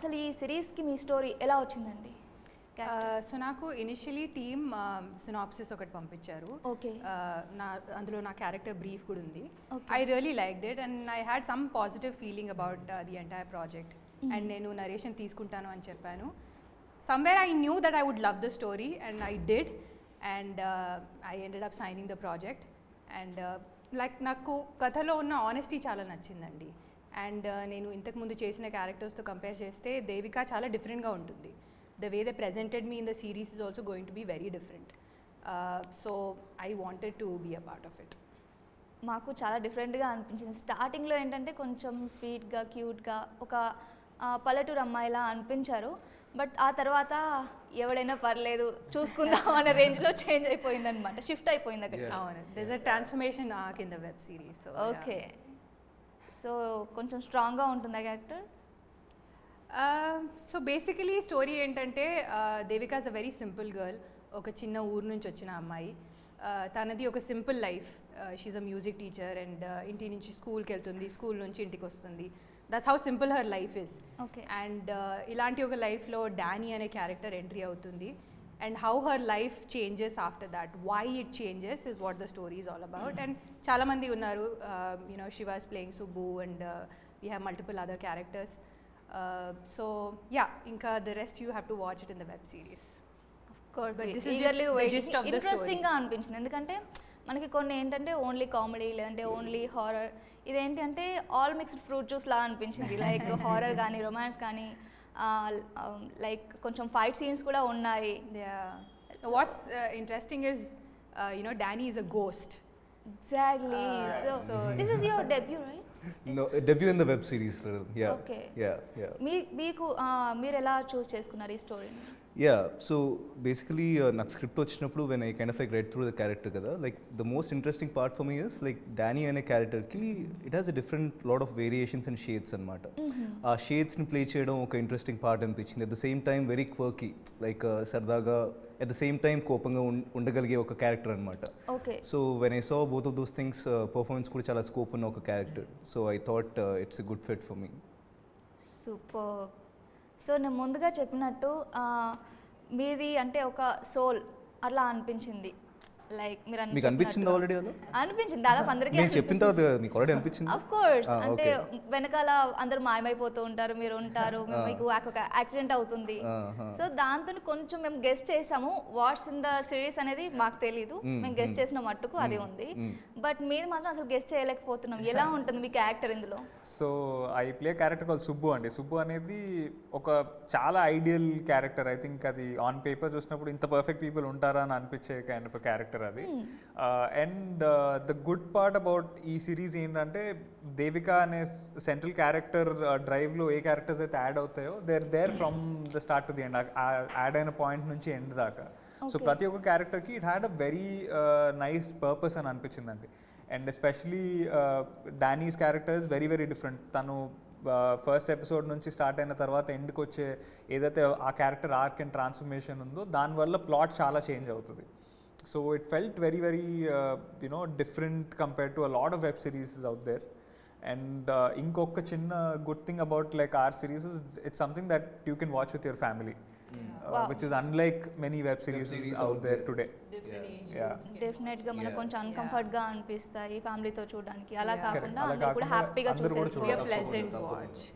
అసలు ఈ సిరీస్కి మీ స్టోరీ ఎలా వచ్చిందండి? సో నాకు ఇనిషియలీ టీమ్ సినాప్సిస్ ఒకటి పంపించారు. ఓకే. అందులో నా క్యారెక్టర్ బ్రీఫ్ కూడా ఉంది. I really liked it and I had some positive feeling about the entire project. And నేను నరేషన్ తీసుకుంటాను అని చెప్పాను. Somewhere I knew that I would love the story and I did and I ended up signing the project. And like నాకు కథలో ఉన్న honesty చాలా నచ్చిందండి. And నేను ఇంతకుముందు చేసిన క్యారెక్టర్స్తో కంపేర్ చేస్తే దేవిక చాలా డిఫరెంట్గా ఉంటుంది. The way they presented me in the series is also going to be very different. So I wanted to be a part of it. మాకు చాలా డిఫరెంట్గా అనిపించింది. స్టార్టింగ్లో ఏంటంటే కొంచెం స్వీట్గా క్యూట్గా ఒక పల్లెటూరు అమ్మాయిలా అనిపించారు. బట్ ఆ తర్వాత ఎవడైనా పర్లేదు చూసుకుందాం అనే రేంజ్లో చేంజ్ అయిపోయింది అనమాట, షిఫ్ట్ అయిపోయింది అక్కడ. అవును, there's a transformation arc in the web series. So okay. So కొంచెం స్ట్రాంగ్గా ఉంటుందా క్యారెక్టర్? సో బేసికలీ స్టోరీ ఏంటంటే Devika is a very simple girl. ఒక చిన్న ఊరు నుంచి వచ్చిన అమ్మాయి. తనది ఒక simple life. She's a music teacher and ఇంటి నుంచి స్కూల్కి వెళ్తుంది, స్కూల్ నుంచి ఇంటికి వస్తుంది. That's how simple her life is. Okay. And ఇలాంటి ఒక లైఫ్లో డానీ అనే క్యారెక్టర్ ఎంట్రీ అవుతుంది. And how her life changes after that, why it changes is what the story is all about. And చాలామంది ఉన్నారు, you know Shiva is playing Subbu and we have multiple other characters. So yeah, inka the rest you have to watch it in the web series. Of course, but this eagerly is the waiting. gist of the story. Interesting గా అనిపించింది ఎందుకంటే మనకి కొన్ని ఏంటంటే only comedy లేదంటే only horror, ఇదేంటి అంటే all mixed fruit juice లాగా అనిపించింది. లైక్ హారర్ కానీ రొమాన్స్ కానీ లైక్ కొంచెం ఫైట్ సీన్స్ కూడా ఉన్నాయి. What's interesting is you know Danny is a ghost. Exactly. So this is your debut, right? No, debut in the web series. Yeah. Okay. Yeah. మీకు మీరు ఎలా చూస్ చేసుకున్నారు ఈ స్టోరీని? Yeah, so basically నాకు స్క్రిప్ట్ వచ్చినప్పుడు when I kind of like read through the character కదా, like the most interesting part for me is like Danny అనే క్యారెక్టర్కి it has a different lot of variations and shades అనమాట. ఆ షేడ్స్ని play చేయడం ఒక interesting part అనిపించింది. At the same time very quirky, like సరదాగా at the same time కోపంగా ఉండగలిగే ఒక క్యారెక్టర్ అనమాట. Okay. So when I saw both of those things, performance కూడా చాలా స్కోప్ ఉన్న ఒక character. So I thought it's a good fit for me. Super. So నేను ముందుగా చెప్పినట్టు మీది అంటే ఒక సోల్ అట్లా అనిపించింది. లైక్ మీరు మీకు అనిపించింది ఆల్రెడీ? అలా అనిపించింది దాదాపు అందరికీ. నేను చెప్పిన తర్వాత మీకు ఆల్రెడీ అనిపించింది? Of course. అంటే వెనకాల అందరూ మాయమైపోతూ ఉంటారు, మీరు ఉంటారు, మీకు ఒక యాక్సిడెంట్ అవుతుంది. సో దాంతో కొంచెం మేము గెస్ట్ చేసాము. వాట్స్ ఇన్ ద సిరీస్ అనేది మాకు తెలీదు, మేము గెస్ట్ చేసిన మట్టుకు అది ఉంది. బట్ మీరు మాత్రం అసలు గెస్ట్ చేయలేకపోతున్నాం. ఎలా ఉంటుంది మీ క్యారెక్టర్ ఇందులో? So I play character call Subbu అండి. సుబ్బు అనేది ఒక చాలా ఐడియల్ క్యారెక్టర్. ఐ థింక్ అది ఆన్ పేపర్ చూసినప్పుడు ఇంత పర్ఫెక్ట్ పీపుల్ ఉంటారా అని అనిపించే కైండ్ ఆఫ్ క్యారెక్టర్ అది. And the good part about ఈ సిరీస్ ఏంటంటే దేవిక అనే సెంట్రల్ క్యారెక్టర్ డ్రైవ్లో ఏ క్యారెక్టర్స్ అయితే యాడ్ అవుతాయో there from the start to the end, add అయిన పాయింట్ నుంచి ఎండ్ దాకా. సో ప్రతి ఒక్క క్యారెక్టర్కి it had a very nice purpose అని అనిపించిందండి. And especially Danny's character is very very different. తను ఫస్ట్ ఎపిసోడ్ నుంచి స్టార్ట్ అయిన తర్వాత ఎండ్కి వచ్చే ఏదైతే ఆ క్యారెక్టర్ ఆర్క్ అండ్ ట్రాన్స్ఫర్మేషన్ ఉందో దానివల్ల ప్లాట్ చాలా చేంజ్ అవుతుంది. So it felt very very you know different compared to a lot of web series out there. And inkoka chinna good thing about like our series is it's something that you can watch with your family. Wow. Which is unlike many web series out there today. Definite గా మనకు కొంచెం uncomfort గా అనిపిస్తాయి ఫ్యామిలీతో చూడడానికి. అలా కాకుండా అందరూ కూడా హ్యాపీగా చూసేసుకోవచ్చు.